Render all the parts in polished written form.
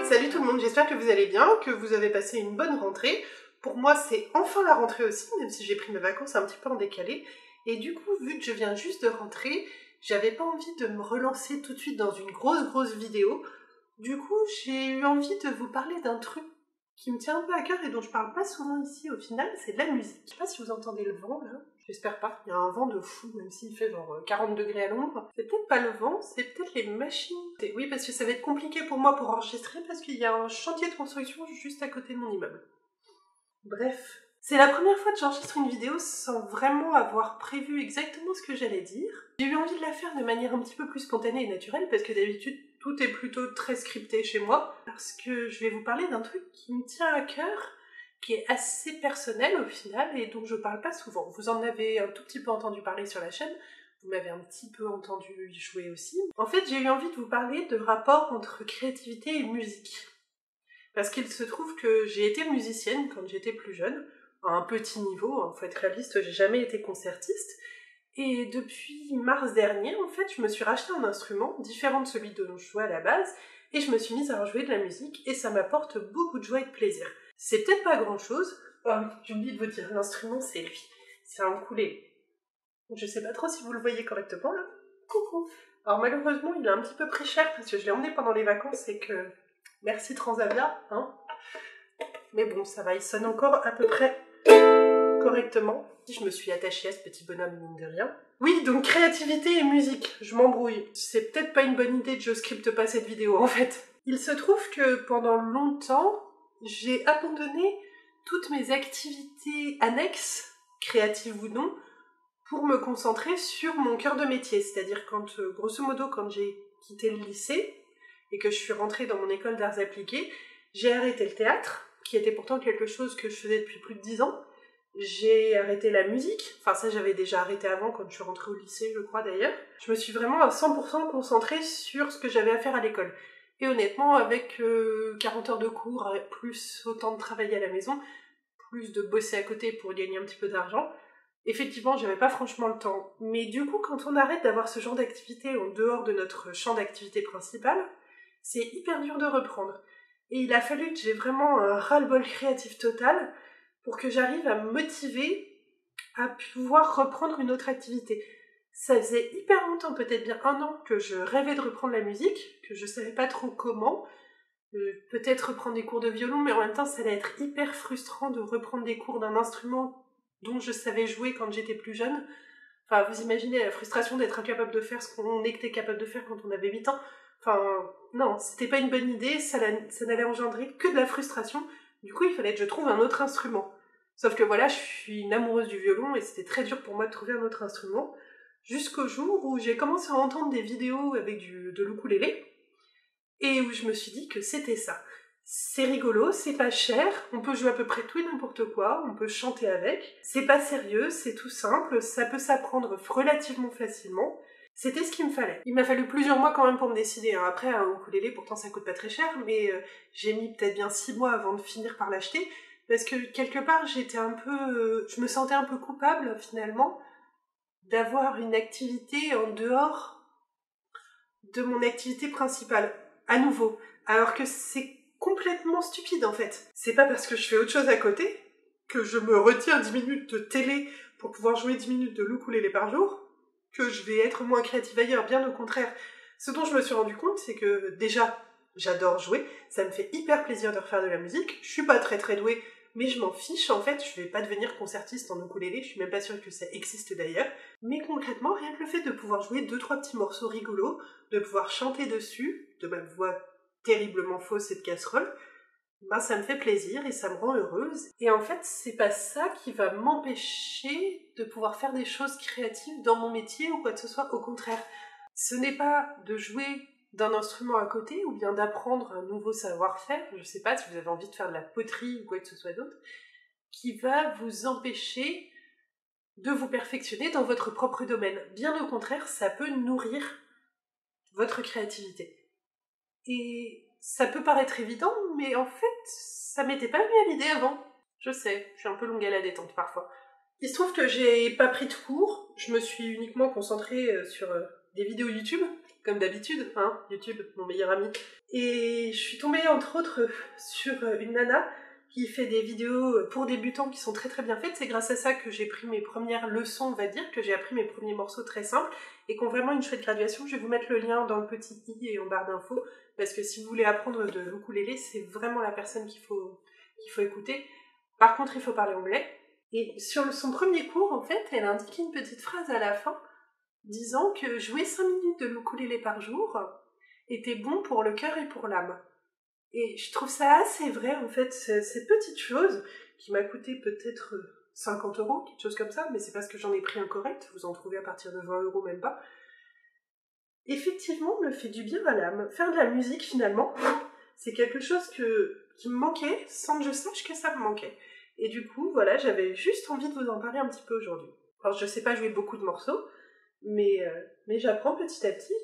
Salut tout le monde, j'espère que vous allez bien, que vous avez passé une bonne rentrée. Pour moi, c'est enfin la rentrée aussi, même si j'ai pris mes vacances un petit peu en décalé. Et du coup, vu que je viens juste de rentrer, j'avais pas envie de me relancer tout de suite dans une grosse vidéo. Du coup, j'ai eu envie de vous parler d'un truc qui me tient un peu à cœur et dont je parle pas souvent ici au final, c'est de la musique. Je sais pas si vous entendez le vent là, j'espère pas. Il y a un vent de fou, même s'il fait genre 40 degrés à l'ombre. C'est peut-être pas le vent, c'est peut-être les machines. Oui, parce que ça va être compliqué pour moi pour enregistrer parce qu'il y a un chantier de construction juste à côté de mon immeuble. Bref. C'est la première fois que j'enregistre une vidéo sans vraiment avoir prévu exactement ce que j'allais dire. J'ai eu envie de la faire de manière un petit peu plus spontanée et naturelle parce que d'habitude tout est plutôt très scripté chez moi. Parce que je vais vous parler d'un truc qui me tient à cœur, qui est assez personnel au final et dont je parle pas souvent. Vous en avez un tout petit peu entendu parler sur la chaîne, vous m'avez un petit peu entendu jouer aussi. En fait, j'ai eu envie de vous parler de rapport entre créativité et musique. Parce qu'il se trouve que j'ai été musicienne quand j'étais plus jeune, à un petit niveau, hein, faut être réaliste, j'ai jamais été concertiste. Et depuis mars dernier, en fait, je me suis racheté un instrument, différent de celui dont je jouais à la base, et je me suis mise à jouer de la musique, et ça m'apporte beaucoup de joie et de plaisir. C'est peut-être pas grand-chose, oh oui, j'ai oublié de vous dire, l'instrument c'est lui, c'est un ukulélé. Je sais pas trop si vous le voyez correctement là. Coucou. Alors malheureusement, il a un petit peu pris cher parce que je l'ai emmené pendant les vacances et que... Merci Transavia, hein. Mais bon, ça va, il sonne encore à peu près correctement. Je me suis attachée à ce petit bonhomme, mine de rien. Oui, donc créativité et musique, je m'embrouille. C'est peut-être pas une bonne idée que je scripte pas cette vidéo, en fait. Il se trouve que pendant longtemps, j'ai abandonné toutes mes activités annexes, créatives ou non, pour me concentrer sur mon cœur de métier. C'est-à-dire quand, grosso modo, quand j'ai quitté le lycée et que je suis rentrée dans mon école d'arts appliqués, j'ai arrêté le théâtre, qui était pourtant quelque chose que je faisais depuis plus de 10 ans. J'ai arrêté la musique, enfin ça j'avais déjà arrêté avant quand je suis rentrée au lycée, je crois d'ailleurs. Je me suis vraiment à 100% concentrée sur ce que j'avais à faire à l'école. Et honnêtement, avec 40 heures de cours, plus autant de travail à la maison, plus de bosser à côté pour gagner un petit peu d'argent, effectivement, j'avais pas franchement le temps. Mais du coup, quand on arrête d'avoir ce genre d'activité en dehors de notre champ d'activité principal, c'est hyper dur de reprendre. Et il a fallu que j'ai vraiment un ras-le-bol créatif total pour que j'arrive à me motiver à pouvoir reprendre une autre activité. Ça faisait hyper longtemps, peut-être bien 1 an, que je rêvais de reprendre la musique, que je savais pas trop comment. Peut-être reprendre des cours de violon, mais en même temps, ça allait être hyper frustrant de reprendre des cours d'un instrument dont je savais jouer quand j'étais plus jeune. Enfin, vous imaginez la frustration d'être incapable de faire ce qu'on était capable de faire quand on avait 8 ans. Enfin, non, c'était pas une bonne idée, ça n'allait engendrer que de la frustration. Du coup, il fallait que je trouve un autre instrument. Sauf que voilà, je suis une amoureuse du violon et c'était très dur pour moi de trouver un autre instrument. Jusqu'au jour où j'ai commencé à entendre des vidéos avec de l'ukulélé et où je me suis dit que c'était ça. C'est rigolo, c'est pas cher, on peut jouer à peu près tout et n'importe quoi, on peut chanter avec, c'est pas sérieux, c'est tout simple, ça peut s'apprendre relativement facilement. C'était ce qu'il me fallait. Il m'a fallu plusieurs mois quand même pour me décider. Après, un ukulélé, pourtant ça coûte pas très cher, mais j'ai mis peut-être bien 6 mois avant de finir par l'acheter, parce que quelque part j'étais un peu... je me sentais un peu coupable finalement d'avoir une activité en dehors de mon activité principale, à nouveau. Alors que c'est complètement stupide en fait. C'est pas parce que je fais autre chose à côté que je me retire 10 minutes de télé pour pouvoir jouer 10 minutes de ukulélé par jour que je vais être moins créative ailleurs, bien au contraire. Ce dont je me suis rendu compte, c'est que déjà, j'adore jouer, ça me fait hyper plaisir de refaire de la musique, je suis pas très douée, mais je m'en fiche, en fait, je vais pas devenir concertiste en ukulélé, je suis même pas sûre que ça existe d'ailleurs. Mais concrètement, rien que le fait de pouvoir jouer 2-3 petits morceaux rigolos, de pouvoir chanter dessus, de ma voix terriblement fausse et de casserole, ben ça me fait plaisir et ça me rend heureuse. Et en fait, c'est pas ça qui va m'empêcher de pouvoir faire des choses créatives dans mon métier ou quoi que ce soit, au contraire. Ce n'est pas de jouer d'un instrument à côté ou bien d'apprendre un nouveau savoir-faire, je sais pas si vous avez envie de faire de la poterie ou quoi que ce soit d'autre, qui va vous empêcher de vous perfectionner dans votre propre domaine. Bien au contraire, ça peut nourrir votre créativité. Et ça peut paraître évident, mais en fait, ça m'était pas venu à l'idée avant. Je sais, je suis un peu longue à la détente parfois. Il se trouve que j'ai pas pris de cours, je me suis uniquement concentrée sur des vidéos YouTube, comme d'habitude, hein, YouTube, mon meilleur ami. Et je suis tombée entre autres sur une nana qui fait des vidéos pour débutants qui sont très très bien faites. C'est grâce à ça que j'ai pris mes premières leçons, on va dire, que j'ai appris mes premiers morceaux très simples et qui ont vraiment une chouette graduation. Je vais vous mettre le lien dans le petit i et en barre d'infos, parce que si vous voulez apprendre de l'ukulélé, c'est vraiment la personne qu'il faut écouter. Par contre, il faut parler anglais. Et sur son premier cours, en fait, elle a indiqué une petite phrase à la fin, disant que jouer 5 minutes de l'ukulélé par jour était bon pour le cœur et pour l'âme. Et je trouve ça assez vrai, en fait, cette petite chose qui m'a coûté peut-être 50 €, quelque chose comme ça, mais c'est parce que j'en ai pris un correct, vous en trouvez à partir de 20 € même pas. Effectivement, me fait du bien à l'âme. Faire de la musique, finalement, c'est quelque chose qui me manquait, sans que je sache que ça me manquait. Et du coup, voilà, j'avais juste envie de vous en parler un petit peu aujourd'hui. Alors, je sais pas jouer beaucoup de morceaux, mais j'apprends petit à petit.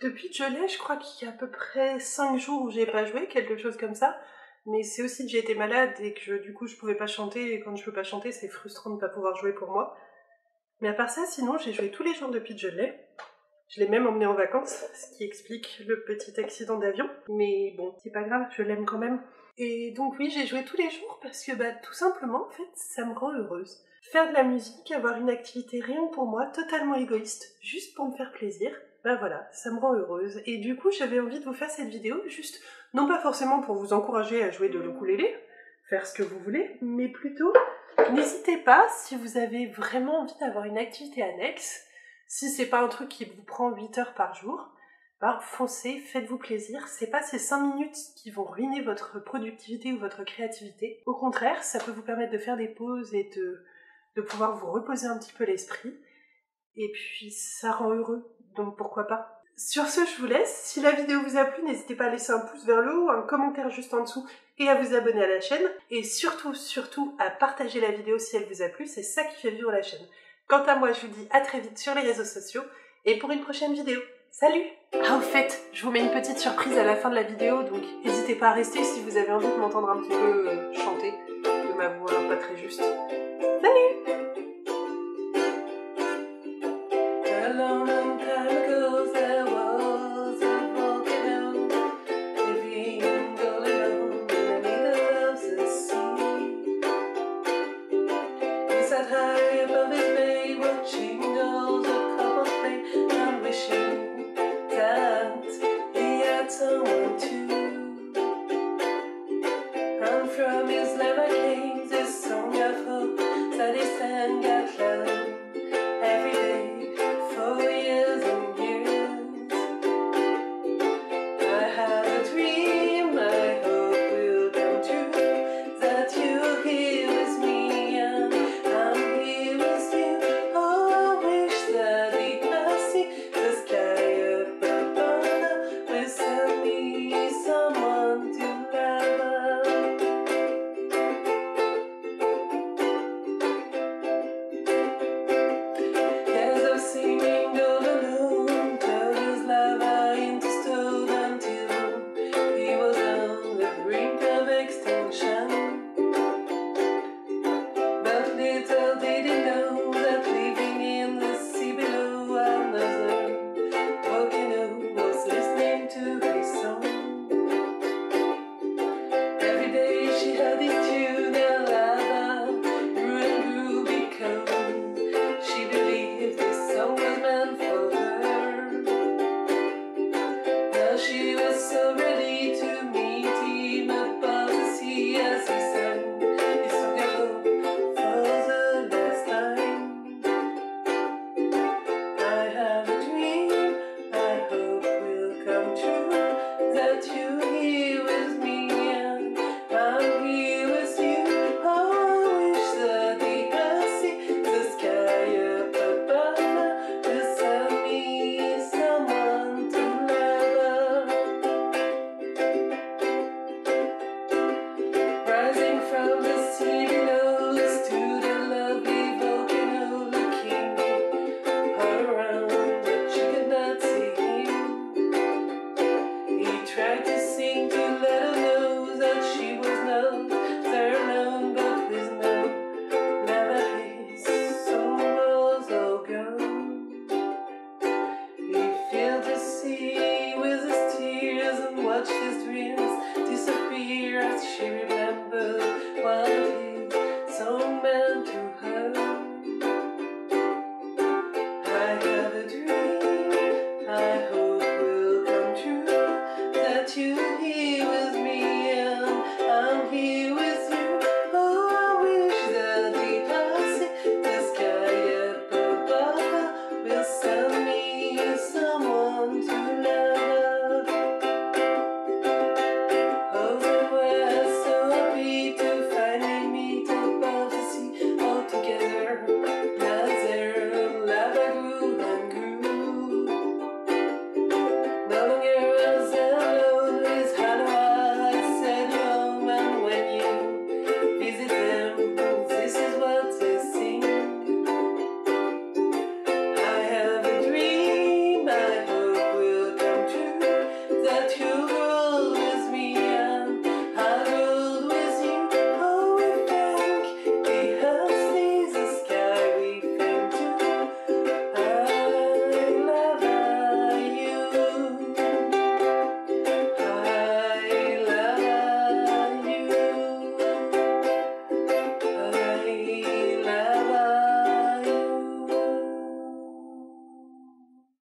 Depuis que je l'ai, je crois qu'il y a à peu près 5 jours où j'ai pas joué, quelque chose comme ça. Mais c'est aussi que j'ai été malade et que du coup je pouvais pas chanter, et quand je peux pas chanter, c'est frustrant de ne pas pouvoir jouer pour moi. Mais à part ça, sinon, j'ai joué tous les jours depuis que je l'ai. Je l'ai même emmené en vacances, ce qui explique le petit accident d'avion. Mais bon, c'est pas grave, je l'aime quand même. Et donc oui, j'ai joué tous les jours parce que tout simplement, en fait, ça me rend heureuse. Faire de la musique, avoir une activité rien que pour moi, totalement égoïste, juste pour me faire plaisir, voilà, ça me rend heureuse. Et du coup, j'avais envie de vous faire cette vidéo, juste, non pas forcément pour vous encourager à jouer de l'ukulélé, faire ce que vous voulez, mais plutôt, n'hésitez pas, si vous avez vraiment envie d'avoir une activité annexe, si c'est pas un truc qui vous prend 8 heures par jour, foncez, faites-vous plaisir. C'est pas ces 5 minutes qui vont ruiner votre productivité ou votre créativité. Au contraire, ça peut vous permettre de faire des pauses et de pouvoir vous reposer un petit peu l'esprit. Et puis, ça rend heureux, donc pourquoi pas. Sur ce, je vous laisse. Si la vidéo vous a plu, n'hésitez pas à laisser un pouce vers le haut, un commentaire juste en dessous et à vous abonner à la chaîne. Et surtout, surtout, à partager la vidéo si elle vous a plu, c'est ça qui fait vivre la chaîne. Quant à moi, je vous dis à très vite sur les réseaux sociaux et pour une prochaine vidéo. Salut! Ah, au fait, je vous mets une petite surprise à la fin de la vidéo, donc n'hésitez pas à rester si vous avez envie de m'entendre un petit peu chanter de ma voix pas très juste.